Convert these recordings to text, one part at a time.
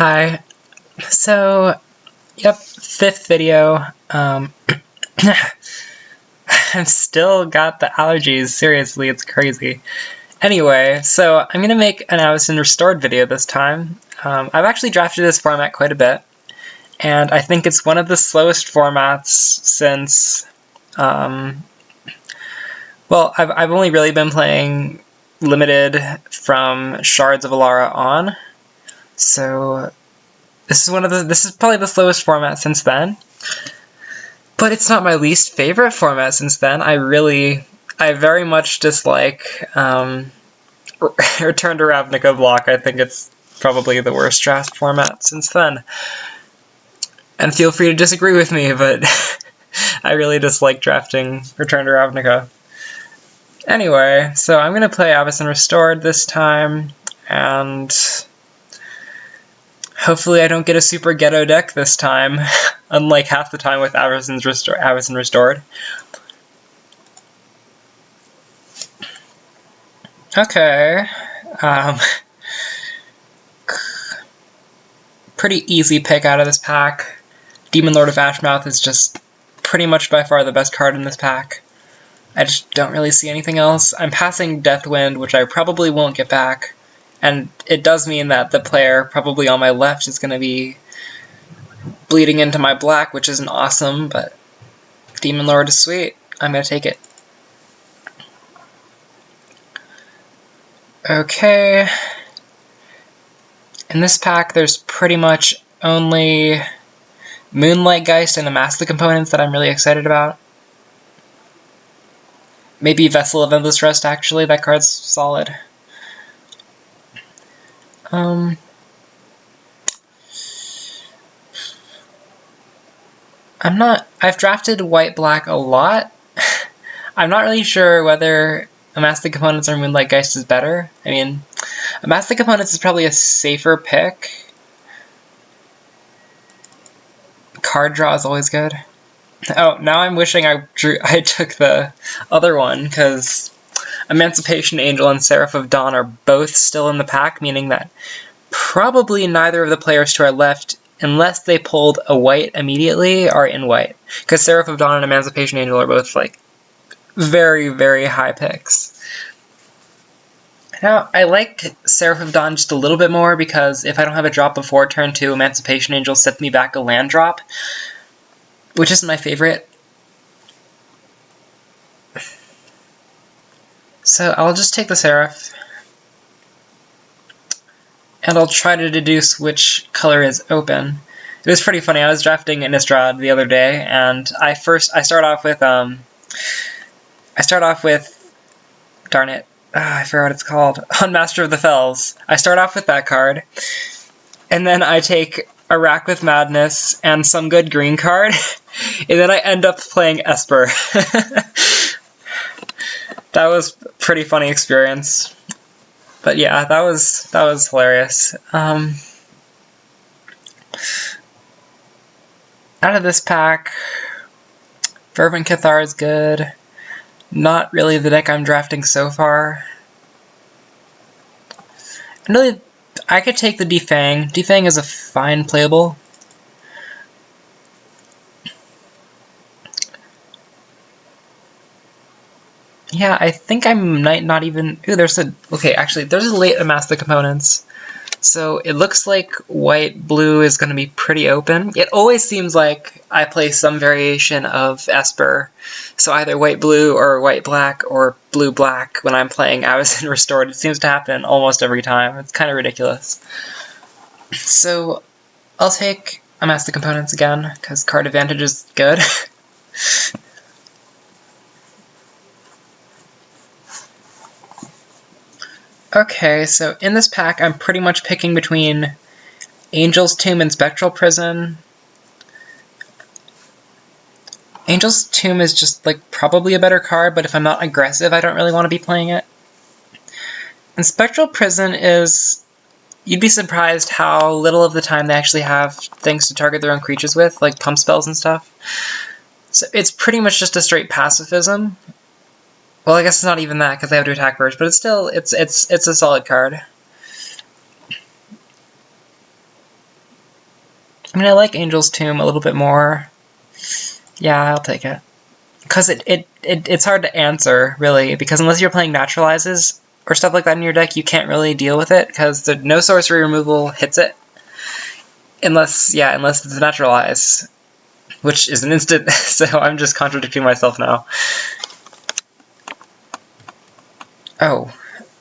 Hi. So, yep, fifth video. I've still got the allergies. Seriously, it's crazy. Anyway, so I'm going to make an Avacyn Restored video this time. I've actually drafted this format quite a bit, and I think it's one of the slowest formats since, well, I've only really been playing limited from Shards of Alara on, so this is probably the slowest format since then. But it's not my least favorite format since then. I very much dislike Return to Ravnica block. I think it's probably the worst draft format since then. And feel free to disagree with me, but I really dislike drafting Return to Ravnica. Anyway, so I'm going to play Avacyn Restored this time, and hopefully I don't get a super ghetto deck this time, unlike half the time with Avacyn Restored. Okay. Pretty easy pick out of this pack. Demon Lord of Ashmouth is just pretty much by far the best card in this pack. I just don't really see anything else. I'm passing Deathwind, which I probably won't get back. And it does mean that the player probably on my left is going to be bleeding into my black, which isn't awesome, but Demon Lord is sweet. I'm going to take it. Okay. In this pack, there's pretty much only Moonlight Geist and Amass the Components that I'm really excited about. Maybe Vessel of Endless Rest, actually. That card's solid. I've drafted white-black a lot. I'm not really sure whether Amass the Components or Moonlight Geist is better. I mean, Amass the Components is probably a safer pick. Card draw is always good. Oh, now I'm wishing I took the other one, because Emancipation Angel and Seraph of Dawn are both still in the pack, meaning that probably neither of the players to our left, unless they pulled a white immediately, are in white. Because Seraph of Dawn and Emancipation Angel are both, like, very, very high picks. Now, I like Seraph of Dawn just a little bit more, because if I don't have a drop before turn 2, Emancipation Angel sets me back a land drop, which isn't my favorite. So I'll just take the Seraph, and I'll try to deduce which color is open. It was pretty funny. I was drafting Innistrad the other day, and I start off with, darn it, I forgot what it's called, Unmaster of the Fells. I start off with that card, and then I take a Rack with Madness and some good green card, and then I end up playing Esper. That was a pretty funny experience. But yeah, that was hilarious. Out of this pack, Fervent Cathar is good. Not really the deck I'm drafting so far. And really, I could take the Defang. Defang is a fine playable. Yeah, I think I might not even... Ooh, okay, actually, there's a late Amass the Components. So it looks like white-blue is going to be pretty open. It always seems like I play some variation of Esper. So either white-blue or white-black or blue-black when I'm playing Avacyn Restored. It seems to happen almost every time. It's kind of ridiculous. So I'll take Amass the Components again, because card advantage is good. Okay, so in this pack, I'm pretty much picking between Angel's Tomb and Spectral Prison. Angel's Tomb is just, like, probably a better card, but if I'm not aggressive, I don't really want to be playing it. And Spectral Prison is... You'd be surprised how little of the time they actually have things to target their own creatures with, like pump spells and stuff. So it's pretty much just a straight pacifism. Well, I guess it's not even that, because they have to attack first, but it's still, it's a solid card. I mean, I like Angel's Tomb a little bit more. Yeah, I'll take it. Because it's hard to answer, really, because unless you're playing Naturalizes or stuff like that in your deck, you can't really deal with it, because no sorcery removal hits it. Unless it's Naturalize, which is an instant, so I'm just contradicting myself now. Oh,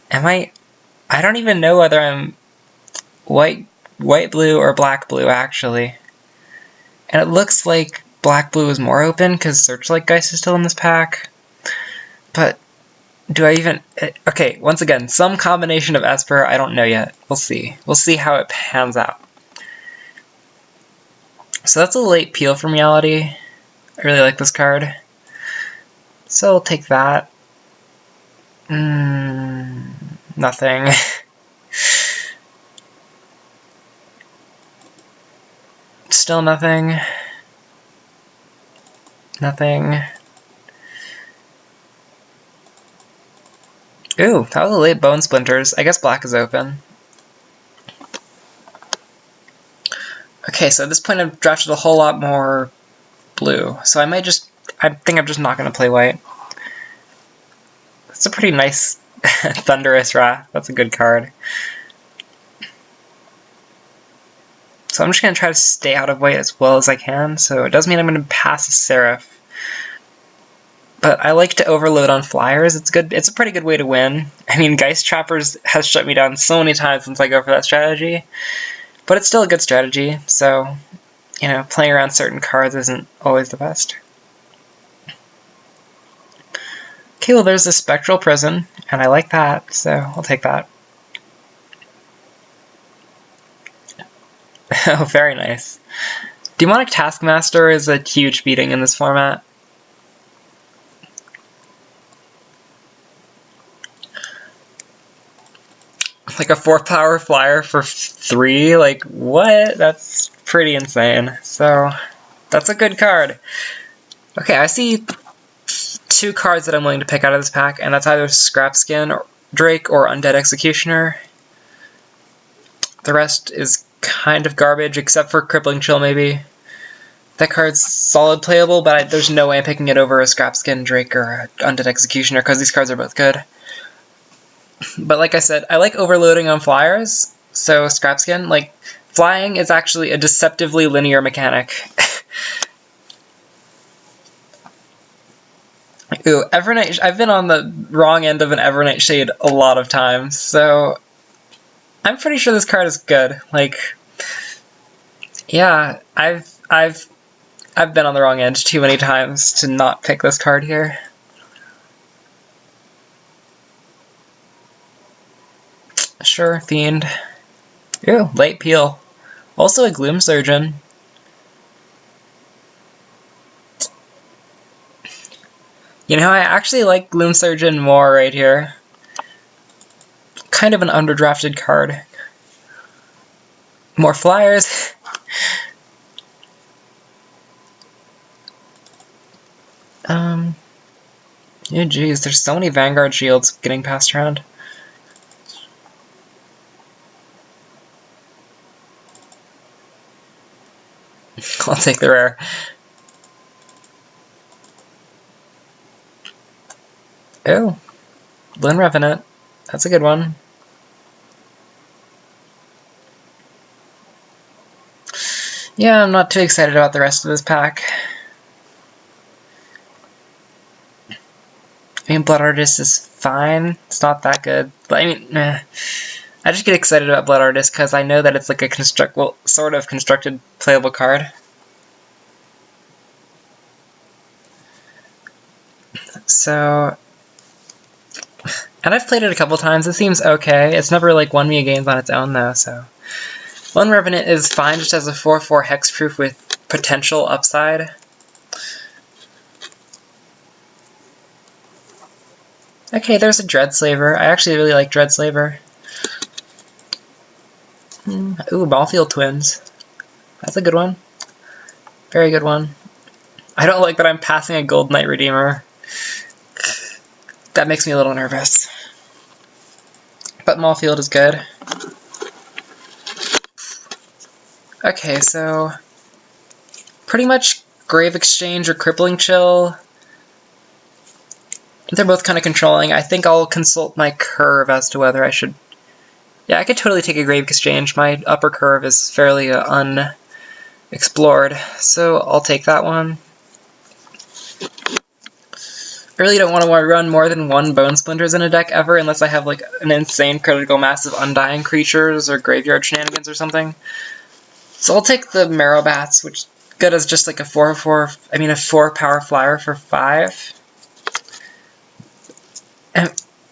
am I don't even know whether I'm white-blue or black-blue, actually. And it looks like black-blue is more open, because Searchlight Geist is still in this pack. But do I even... Okay, once again, some combination of Esper, I don't know yet. We'll see. We'll see how it pans out. So that's a late peel from Reality. I really like this card. So I'll take that. Nothing. Still nothing. Nothing. Ooh, that was a late Bone Splinters. I guess black is open. Okay, so at this point I've drafted a whole lot more blue. So I think I'm just not going to play white. It's a pretty nice Thunderous Wrath. That's a good card. So I'm just going to try to stay out of white as well as I can. So it does mean I'm going to pass a Seraph. But I like to overload on flyers. It's good. It's a pretty good way to win. I mean, Geist Trappers has shut me down so many times since I go for that strategy. But it's still a good strategy, so, you know, playing around certain cards isn't always the best. Okay, well there's a Spectral Prison, and I like that, so I'll take that. Oh, very nice. Demonic Taskmaster is a huge beating in this format. Like a 4-power flyer for 3? Like, what? That's pretty insane. So, that's a good card. Okay, I see 2 cards that I'm willing to pick out of this pack, and that's either Scrapskin, or Drake, or Undead Executioner. The rest is kind of garbage, except for Crippling Chill, maybe. That card's solid playable, but there's no way I'm picking it over a Scrapskin, Drake, or Undead Executioner, because these cards are both good. But like I said, I like overloading on flyers, so Scrapskin, like, flying is actually a deceptively linear mechanic. Ooh, Evernight, I've been on the wrong end of an Evernight Shade a lot of times, so I'm pretty sure this card is good. Like, yeah, I've been on the wrong end too many times to not pick this card here. Sure, Fiend. Ooh, late peel. Also a Gloom Surgeon. You know, I actually like Gloom Surgeon more right here. Kind of an underdrafted card. More flyers. Oh geez, there's so many Vanguard shields getting passed around. I'll take the rare. Oh, Lynn Revenant. That's a good one. Yeah, I'm not too excited about the rest of this pack. I mean, Blood Artist is fine. It's not that good. But I mean, I just get excited about Blood Artist because I know that it's like a sort of constructed playable card. So, and I've played it a couple times. It seems okay. It's never like won me a game on its own though. So, Lone Revenant is fine just as a 4/4 hexproof with potential upside. Okay, there's a Dreadslaver. I actually really like Dreadslaver. Ooh, Ballfield Twins. That's a good one. Very good one. I don't like that I'm passing a Gold Knight Redeemer. That makes me a little nervous. But Maulfield is good. Okay, so pretty much Grave Exchange or Crippling Chill. They're both kind of controlling. I think I'll consult my curve as to whether I should... Yeah, I could totally take a Grave Exchange. My upper curve is fairly unexplored, so I'll take that one. I really don't want to run more than one Bone Splinters in a deck ever unless I have like an insane critical mass of Undying creatures or graveyard shenanigans or something. So I'll take the Marrow Bats, which is good as just like a 4 power flyer for 5. And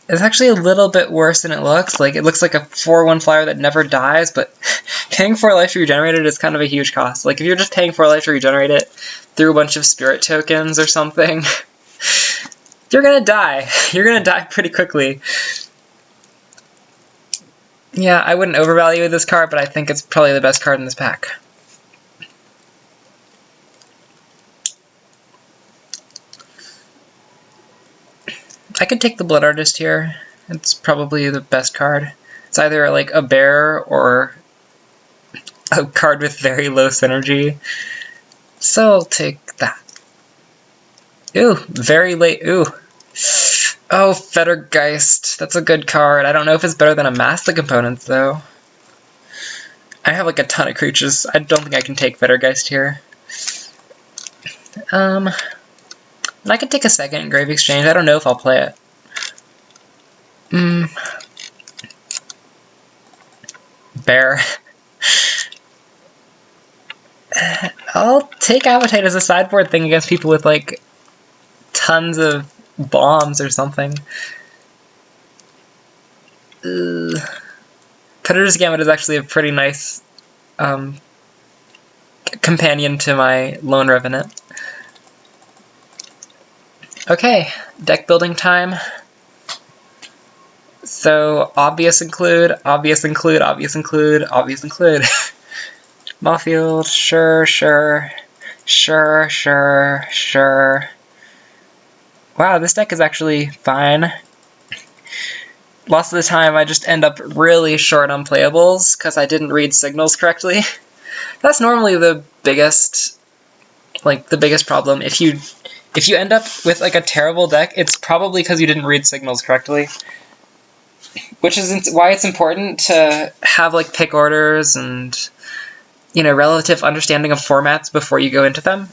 it's actually a little bit worse than it looks. Like, it looks like a 4/1 flyer that never dies, but paying 4 life to regenerate it is kind of a huge cost. Like, if you're just paying 4 life to regenerate it through a bunch of spirit tokens or something, you're gonna die. You're gonna die pretty quickly. Yeah, I wouldn't overvalue this card, but I think it's probably the best card in this pack. I could take the Blood Artist here. It's probably the best card. It's either like a bear or a card with very low synergy. So I'll take that. Ooh, very late. Ooh. Oh, Fettergeist. That's a good card. I don't know if it's better than a Master Components, though. I have like a ton of creatures. I don't think I can take Fettergeist here. And I could take a second Grave Exchange. I don't know if I'll play it. Bear. I'll take Appetite as a sideboard thing against people with like tons of bombs or something. Predator's Gambit is actually a pretty nice companion to my Lone Revenant. Okay, deck building time. So, obvious include, obvious include, obvious include, obvious include. Mothfield, sure, sure, sure, sure, sure. Wow, this deck is actually fine. Lots of the time I just end up really short on playables because I didn't read signals correctly. That's normally the biggest problem. If you end up with like a terrible deck, it's probably because you didn't read signals correctly. Which is why it's important to have like pick orders and, you know, relative understanding of formats before you go into them.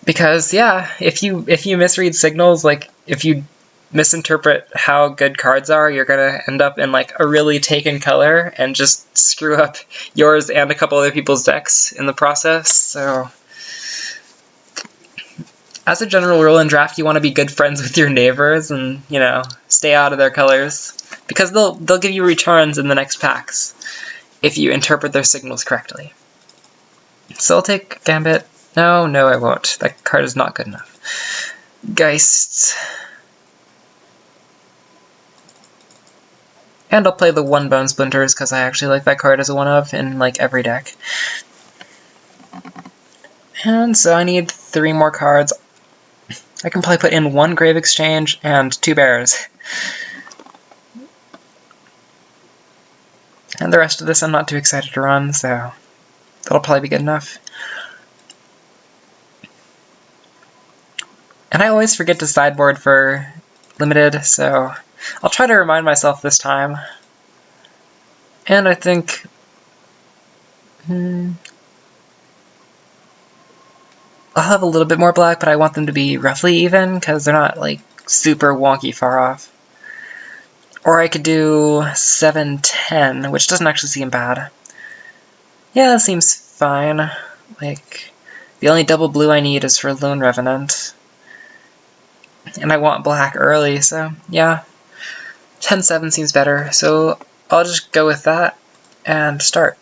Because yeah, if you misread signals, like if you misinterpret how good cards are, you're gonna end up in like a really taken color and just screw up yours and a couple other people's decks in the process. So as a general rule in draft, you want to be good friends with your neighbors and, you know, stay out of their colors. Because they'll give you returns in the next packs if you interpret their signals correctly. So I'll take Gambit. No, I won't. That card is not good enough. Geists. And I'll play the 1 Bone Splinters because I actually like that card as a 1-of in like every deck. And so I need 3 more cards. I can probably put in 1 Grave Exchange and 2 Bears. And the rest of this I'm not too excited to run, so that'll probably be good enough. And I always forget to sideboard for limited, so I'll try to remind myself this time. And I think... I'll have a little bit more black, but I want them to be roughly even, because they're not, like, super wonky far off. Or I could do 7-10, which doesn't actually seem bad. Yeah, that seems fine. Like, the only double blue I need is for Lone Revenant. And I want black early, so yeah. 10-7 seems better, so I'll just go with that and start.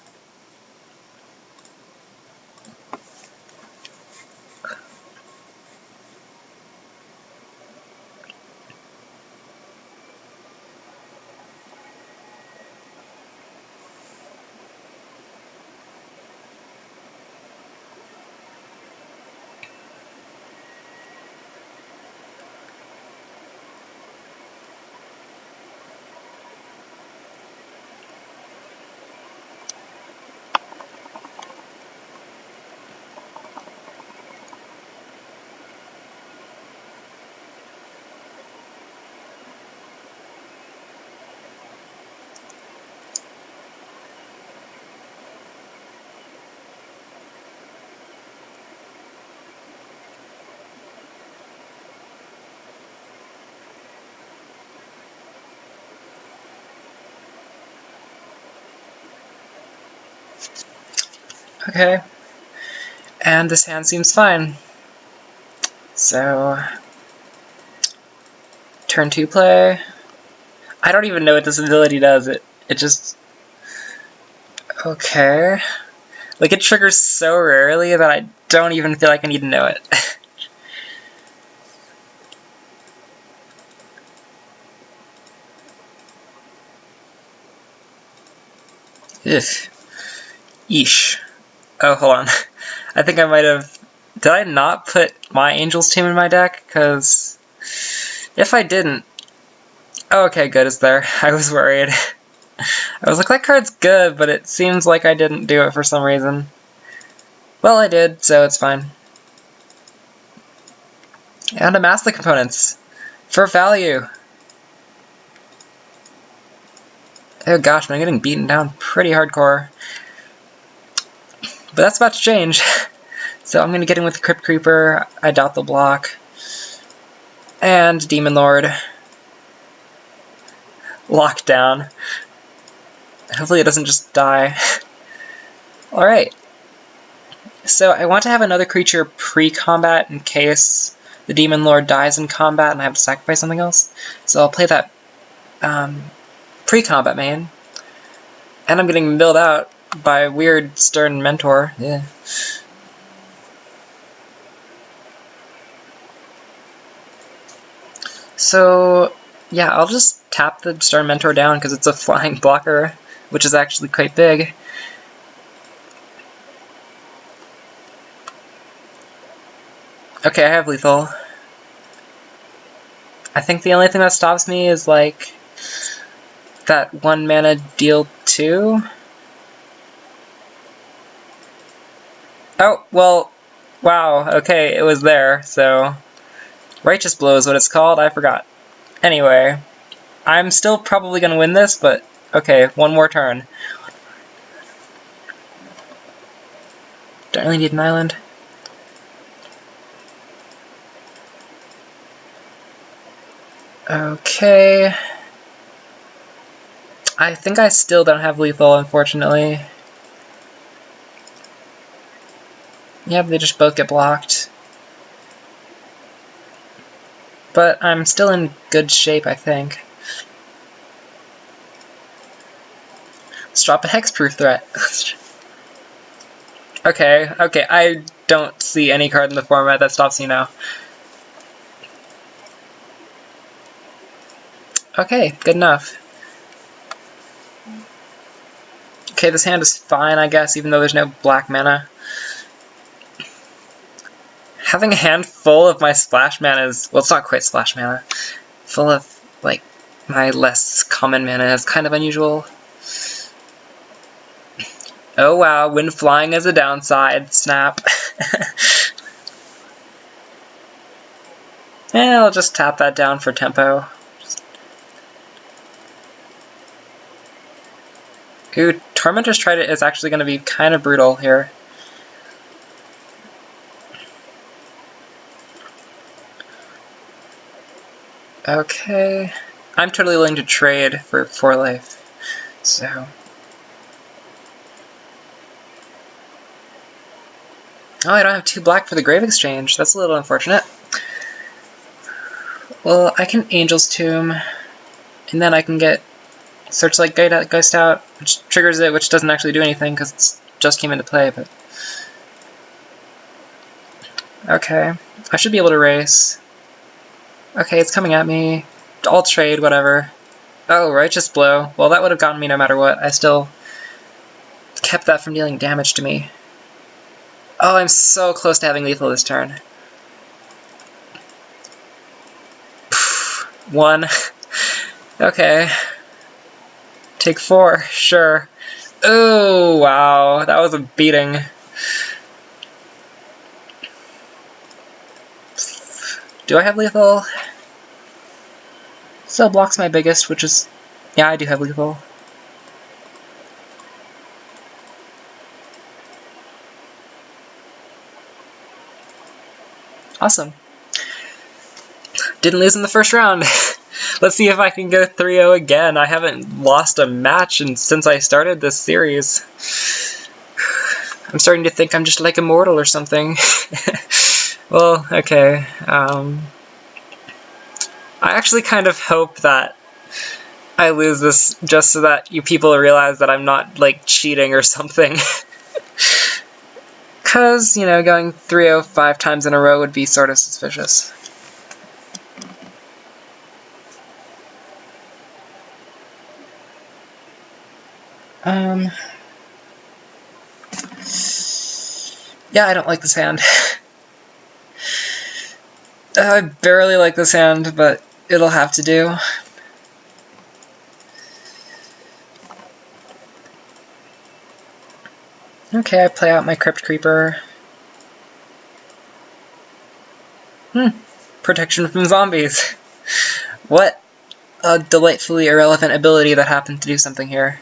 Okay. And this hand seems fine. So, turn 2 play. I don't even know what this ability does. It just... Okay. Like, it triggers so rarely that I don't even feel like I need to know it. Ugh. Yeesh. Oh, hold on. I think I might have... Did I not put my Angel's Tomb in my deck? Because if I didn't... Oh, okay, good, it's there. I was worried. I was like, that card's good, but it seems like I didn't do it for some reason. Well, I did, so it's fine. And amass the components. For value. Oh gosh, I'm getting beaten down pretty hardcore. But that's about to change. So I'm going to get in with Crypt Creeper. I doubt they'll block. And Demon Lord. Lockdown. Hopefully it doesn't just die. Alright. So I want to have another creature pre-combat in case the Demon Lord dies in combat and I have to sacrifice something else. So I'll play that pre-combat main. And I'm getting milled out by a weird Stern Mentor. Yeah. So, yeah, I'll just tap the Stern Mentor down because it's a flying blocker, which is actually quite big. Okay, I have lethal. I think the only thing that stops me is, like, that 1 mana deal 2. Oh, well, wow, okay, it was there, so... Righteous Blow is what it's called, I forgot. Anyway, I'm still probably going to win this, but okay, one more turn. Don't really need an island. Okay. I think I still don't have lethal, unfortunately. Yeah, they just both get blocked. But I'm still in good shape, I think. Let's drop a hexproof threat. Okay, I don't see any card in the format that stops you now. Okay, good enough. Okay, this hand is fine, I guess, even though there's no black mana. Having a hand full of my splash mana is... Well, it's not quite splash mana. Full of, like, my less common mana is kind of unusual. Oh wow, wind flying is a downside. Snap. Yeah, I'll just tap that down for tempo. Ooh, Tormentor's Trident is actually going to be kind of brutal here. Okay, I'm totally willing to trade for 4 life, so... Oh, I don't have 2 black for the Grave Exchange. That's a little unfortunate. Well, I can Angel's Tomb, and then I can get Searchlight Ghost out, which triggers it, which doesn't actually do anything because it just came into play, but... Okay, I should be able to race. Okay, it's coming at me. I'll trade, whatever. Oh, Righteous Blow. Well, that would have gotten me no matter what. I still kept that from dealing damage to me. Oh, I'm so close to having lethal this turn. 1. Okay. Take 4, sure. Oh, wow. That was a beating. Do I have lethal? Still blocks my biggest, which is... Yeah, I do have lethal. Awesome. Didn't lose in the first round. Let's see if I can go 3-0 again. I haven't lost a match since I started this series. I'm starting to think I'm just like immortal or something. Well, okay. I actually kind of hope that I lose this just so that you people realize that I'm not, like, cheating or something. Because, you know, going 3-0 5 times in a row would be sort of suspicious. Yeah, I don't like this hand. I barely like this hand, but it'll have to do. Okay, I play out my Crypt Creeper. Protection from zombies. What a delightfully irrelevant ability that happened to do something here.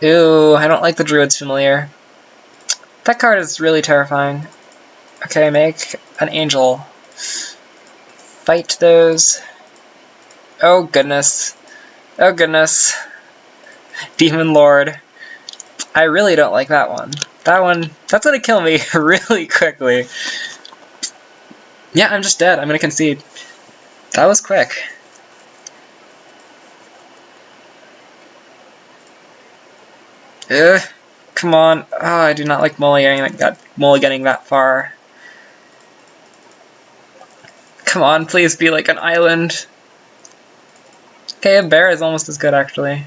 Ew, I don't like the Druid's Familiar. That card is really terrifying. Okay, make an Angel. Fight those. Oh goodness. Oh goodness. Demon Lord. I really don't like that one. That's gonna kill me really quickly. Yeah, I'm just dead. I'm gonna concede. That was quick. Ugh. Come on. Oh, I do not like mulliganing that far. Come on, please be like an island. Okay, a bear is almost as good, actually.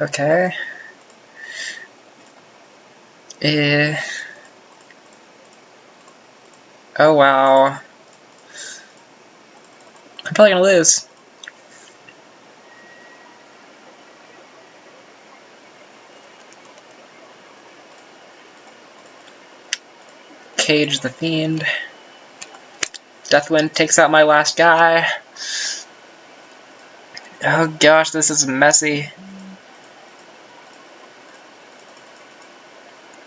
Okay. Oh, wow. I'm probably gonna lose. Cage the Fiend. Deathwind takes out my last guy. Oh gosh, this is messy.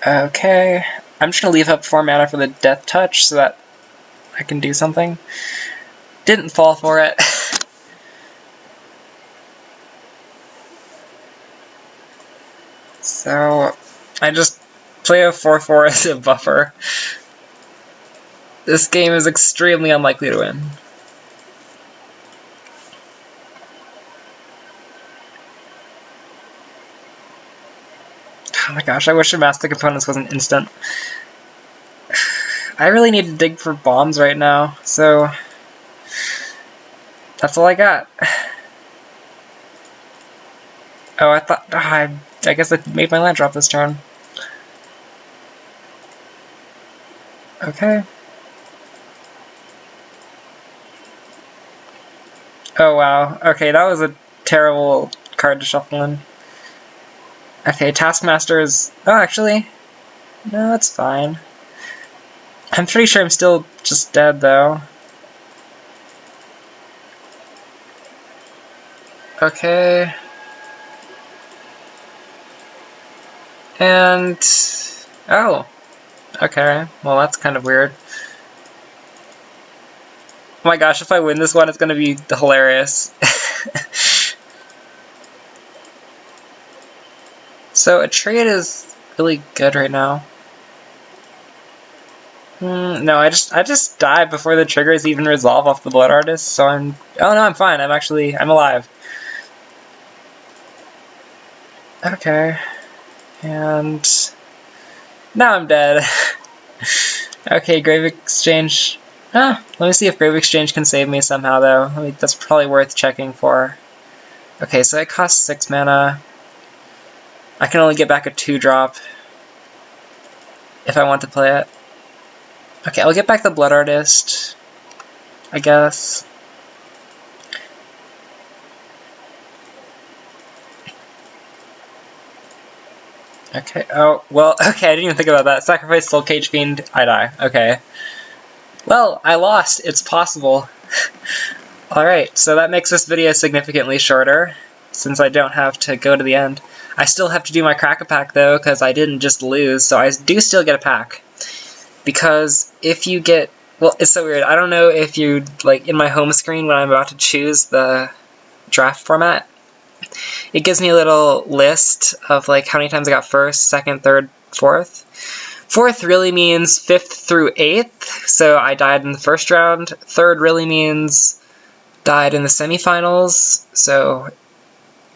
Okay, I'm just gonna leave up 4 mana for the Death Touch so that I can do something. Didn't fall for it. So, I just play a 4/4 as a buffer. This game is extremely unlikely to win. Oh my gosh, I wish Master Components wasn't instant. I really need to dig for bombs right now, so that's all I got. Oh, I thought... I guess I made my land drop this turn. Okay. Oh wow, okay, that was a terrible card to shuffle in. Okay, Taskmaster is... Oh, actually... No, it's fine. I'm pretty sure I'm still just dead, though. Okay... And... Oh! Okay, well that's kind of weird. Oh my gosh, if I win this one, it's gonna be hilarious. So, a trade is really good right now. No, I just died before the triggers even resolve off the Blood Artist, so I'm... Oh no, I'm fine, I'm alive. Okay. And... Now I'm dead. Okay, Grave Exchange... let me see if Grave Exchange can save me somehow, though. That's probably worth checking for. Okay, so it costs 6 mana. I can only get back a 2-drop if I want to play it. Okay, I'll get back the Blood Artist, I guess. Okay, oh, well, okay, I didn't even think about that. Sacrifice Soul Cage Fiend, I die. Okay. Well, I lost. It's possible. Alright, so that makes this video significantly shorter, since I don't have to go to the end. I still have to do my Crack-a-Pack, though, because I didn't just lose, so I do still get a pack. Because if you get well, it's so weird. I don't know if you, like, in my home screen when I'm about to choose the draft format, it gives me a little list of, like, how many times I got first, second, third, fourth. Fourth really means 5th through 8th, so I died in the first round. Third really means died in the semifinals, so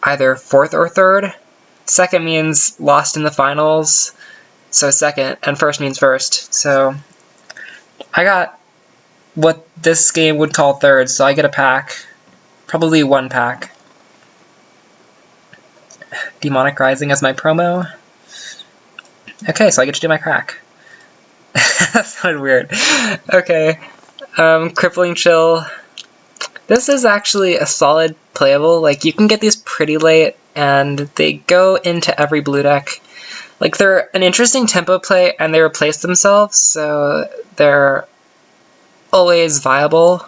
either 4th or 3rd. Second means lost in the finals, so 2nd, and first means first. So I got what this game would call 3rd, so I get a pack, probably 1 pack. Demonic Rising as my promo. Okay, so I get to do my crack. That sounded weird. Okay, Crippling Chill. This is actually a solid playable. Like, you can get these pretty late, and they go into every blue deck. Like, they're an interesting tempo play, and they replace themselves, so they're always viable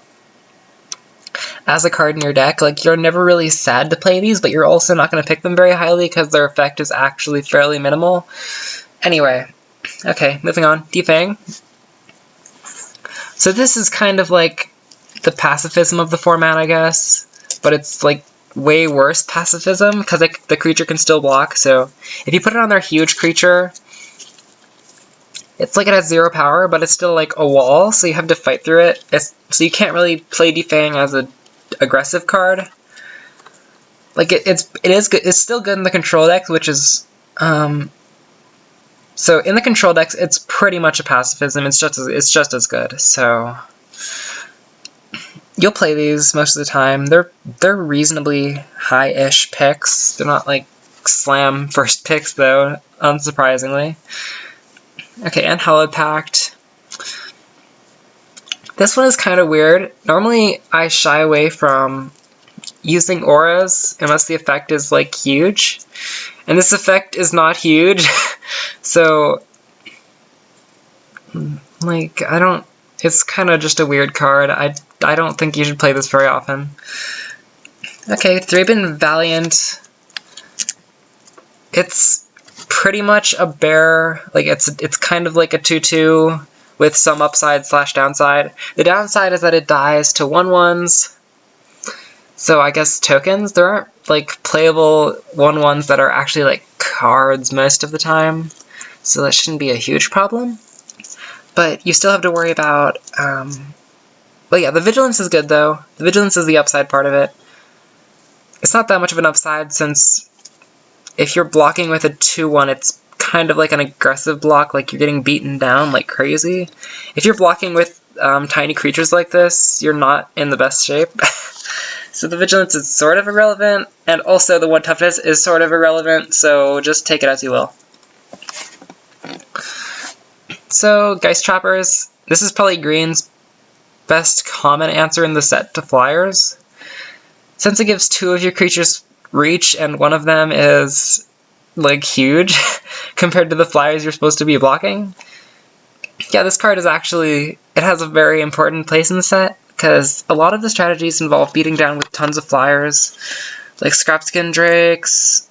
as a card in your deck. Like, you're never really sad to play these, but you're also not going to pick them very highly because their effect is actually fairly minimal. Anyway, okay, moving on. Defang. So this is kind of like the pacifism of the format, I guess, but it's like way worse pacifism because the creature can still block. So if you put it on their huge creature, it's like it has 0 power, but it's still like a wall, so you have to fight through it. So you can't really play Defang as an aggressive card. Like it is good. It's still good in the control decks, which is so in the control decks, it's pretty much a pacifism. It's just as good. So you'll play these most of the time. They're reasonably high-ish picks. They're not like slam first picks though, unsurprisingly. Okay, and Hallowed Pact. This one is kind of weird. Normally, I shy away from using auras unless the effect is like huge, and this effect is not huge. So, like, it's kind of just a weird card. I don't think you should play this very often. Okay, Thraben Valiant. It's pretty much a bear. Like, it's kind of like a 2/2 with some upside / downside. The downside is that it dies to 1/1s. So I guess tokens. There aren't like playable 1/1s that are actually like cards most of the time. So that shouldn't be a huge problem. But you still have to worry about, but yeah, the Vigilance is good though. The Vigilance is the upside part of it. It's not that much of an upside since if you're blocking with a 2/1, it's kind of like an aggressive block, like you're getting beaten down like crazy. If you're blocking with tiny creatures like this, you're not in the best shape. So the Vigilance is sort of irrelevant, and also the 1 toughness is sort of irrelevant, so just take it as you will. So, Geist Trappers, this is probably Green's best common answer in the set to Flyers. Since it gives 2 of your creatures reach, and 1 of them is, like, huge, compared to the Flyers you're supposed to be blocking. Yeah, this card is actually, it has a very important place in the set, because a lot of the strategies involve beating down with tons of Flyers, like Scrapskin Drakes,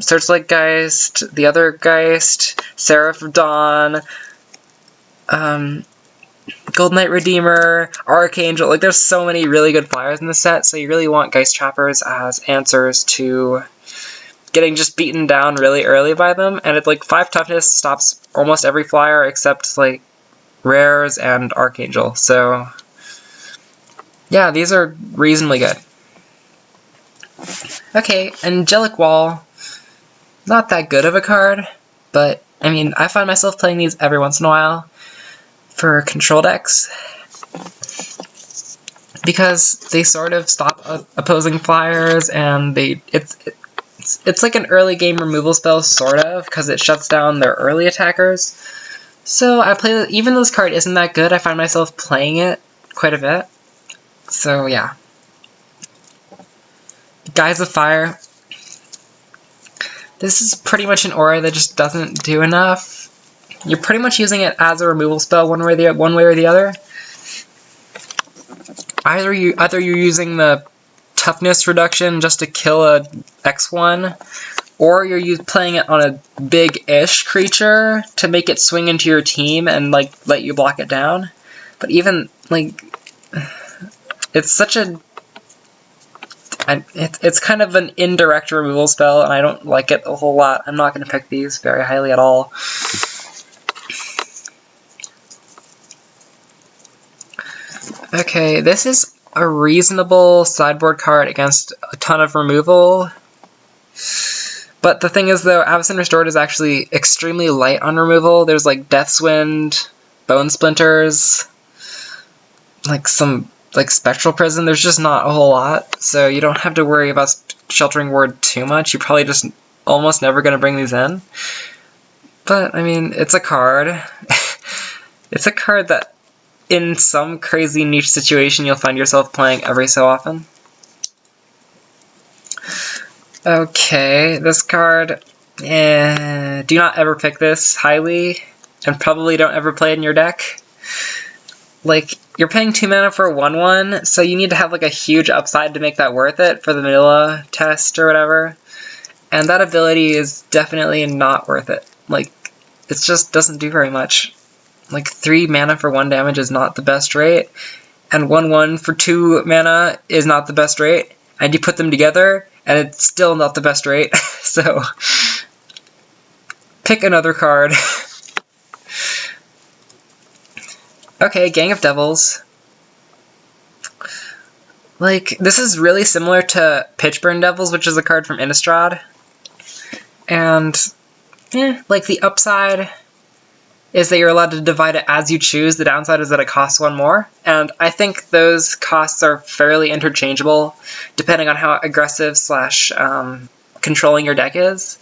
Searchlight Geist, the other Geist, Seraph of Dawn, Gold Knight Redeemer, Archangel. Like, there's so many really good Flyers in the set, so you really want Geist Trappers as answers to getting just beaten down really early by them. And it's like 5 toughness stops almost every Flyer except like rares and Archangel. So yeah, these are reasonably good. Okay, Angelic Wall. Not that good of a card, but I mean, I find myself playing these every once in a while for control decks because they sort of stop opposing Flyers, and it's like an early game removal spell, sort of, because it shuts down their early attackers. So I play, even though this card isn't that good, I find myself playing it quite a bit. So yeah. Guys of Fire. This is pretty much an aura that just doesn't do enough. You're pretty much using it as a removal spell one way or the other. Either you're using the toughness reduction just to kill a X1, or you're playing it on a big-ish creature to make it swing into your team and like let you block it down. But even, like, it's such a... It's kind of an indirect removal spell, and I don't like it a whole lot. I'm not going to pick these very highly at all. Okay, this is a reasonable sideboard card against a ton of removal. But the thing is, though, Avacyn Restored is actually extremely light on removal. There's like Death's Wind, Bone Splinters, like some Spectral Prison. There's just not a whole lot, so you don't have to worry about Sheltering Ward too much. You're probably just almost never going to bring these in. But, I mean, it's a card. It's a card that in some crazy niche situation you'll find yourself playing every so often. Okay, this card, do not ever pick this highly, and probably don't ever play it in your deck. Like, you're paying 2 mana for a 1/1, so you need to have like a huge upside to make that worth it for the Manila test or whatever. And that ability is definitely not worth it. Like, it just doesn't do very much. Like, 3 mana for 1 damage is not the best rate, and 1/1 for 2 mana is not the best rate, and you put them together, and it's still not the best rate, so pick another card. Okay, Gang of Devils. Like, this is really similar to Pitchburn Devils, which is a card from Innistrad. And, like, the upside is that you're allowed to divide it as you choose. The downside is that it costs 1 more. And I think those costs are fairly interchangeable, depending on how aggressive / controlling your deck is.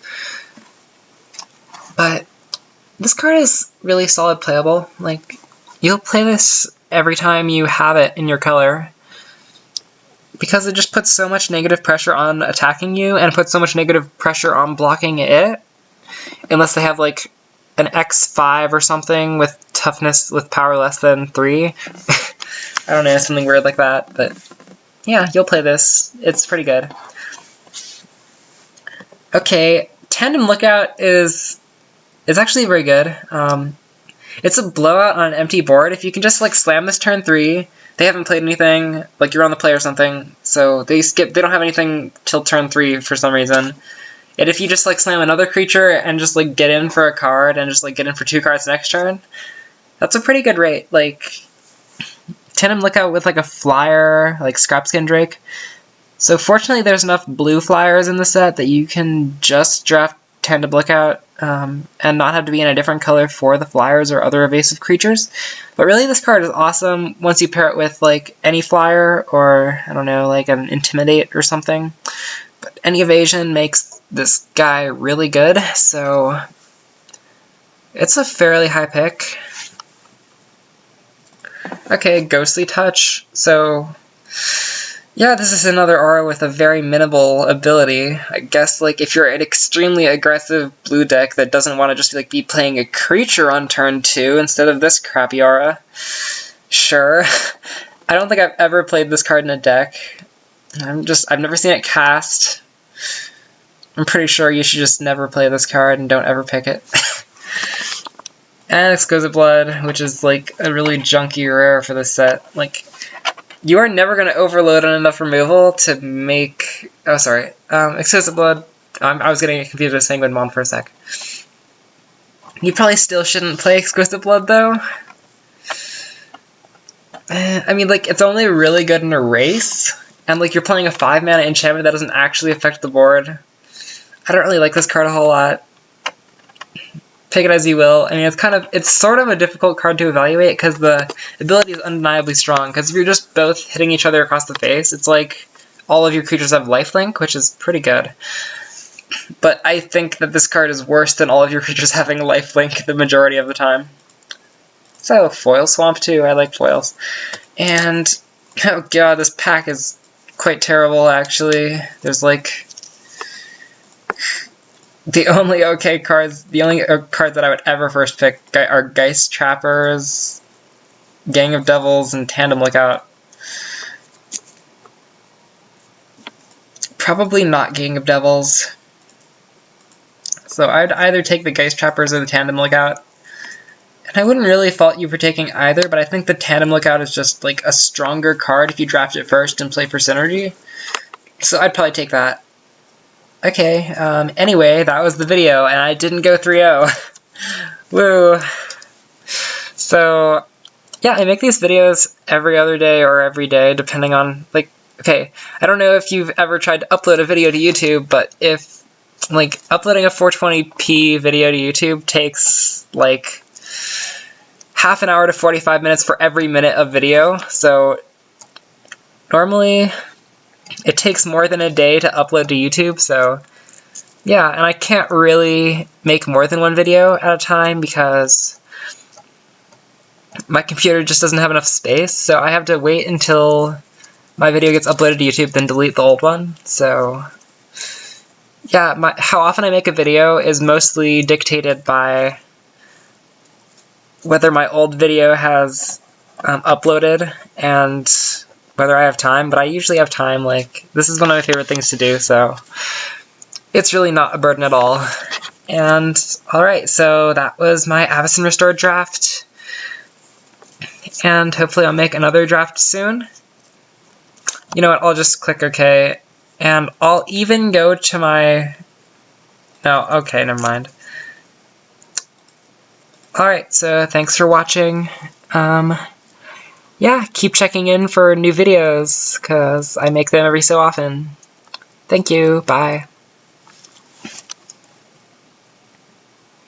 But this card is really solid playable. Like, you'll play this every time you have it in your color, because it just puts so much negative pressure on attacking you, and puts so much negative pressure on blocking it, unless they have, like, an X5 or something with toughness with power less than 3. I don't know, something weird like that, but yeah, you'll play this. It's pretty good. Okay, Tandem Lookout is actually very good. It's a blowout on an empty board. If you can just, like, slam this turn 3, they haven't played anything, like, you're on the play or something, so they don't have anything till turn 3 for some reason. And if you just, like, slam another creature and just, like, get in for a card and just, like, get in for 2 cards next turn, that's a pretty good rate. Like, Tandem Lookout with, like, a flyer, like Scrapskin Drake. So fortunately there's enough blue flyers in the set that you can just draft Tandem Lookout and not have to be in a different color for the flyers or other evasive creatures. But really, this card is awesome once you pair it with, like, any flyer or, I don't know, like an Intimidate or something. But any evasion makes this guy really good, so it's a fairly high pick. Okay, Ghostly Touch. So yeah, this is another aura with a very minimal ability. I guess, like, if you're an extremely aggressive blue deck that doesn't want to just, like, be playing a creature on turn 2 instead of this crappy aura, sure. I don't think I've ever played this card in a deck. I've never seen it cast. I'm pretty sure you should just never play this card and don't ever pick it. And Exquisite Blood, which is, like, a really junky rare for this set. Like, you are never going to overload on enough removal to make... Oh, sorry. Exquisite Blood. I was getting confused with Sanguine Mon for a sec. You probably still shouldn't play Exquisite Blood, though. I mean, like, it's only really good in a race. And, like, you're playing a 5-mana enchantment that doesn't actually affect the board. I don't really like this card a whole lot. Take it as you will. I mean, it's sort of a difficult card to evaluate because the ability is undeniably strong. Because if you're just both hitting each other across the face, it's like all of your creatures have lifelink, which is pretty good. But I think that this card is worse than all of your creatures having lifelink the majority of the time. So, Foil Swamp too. I like foils. And, oh god, this pack is quite terrible, actually. There's, like... The only cards that I would ever first pick are Geist Trappers, Gang of Devils, and Tandem Lookout. Probably not Gang of Devils. So I'd either take the Geist Trappers or the Tandem Lookout. And I wouldn't really fault you for taking either, but I think the Tandem Lookout is just like a stronger card if you draft it first and play for synergy. So I'd probably take that. Okay, anyway, that was the video, and I didn't go 3-0. Woo! So, yeah, I make these videos every other day or every day, depending on, like, okay, I don't know if you've ever tried to upload a video to YouTube, but if, like, uploading a 420p video to YouTube takes, like, half an hour to 45 minutes for every minute of video, so normally it takes more than a day to upload to YouTube, so yeah, and I can't really make more than one video at a time because my computer just doesn't have enough space, so I have to wait until my video gets uploaded to YouTube, then delete the old one. So yeah, how often I make a video is mostly dictated by whether my old video has uploaded and whether I have time, but I usually have time. Like, this is one of my favorite things to do, so it's really not a burden at all. And alright, so that was my Avacyn Restored draft, and hopefully I'll make another draft soon. You know what, I'll just click OK, and I'll even go to my... No, okay, never mind. Alright, so thanks for watching. Yeah, keep checking in for new videos, because I make them every so often. Thank you, bye.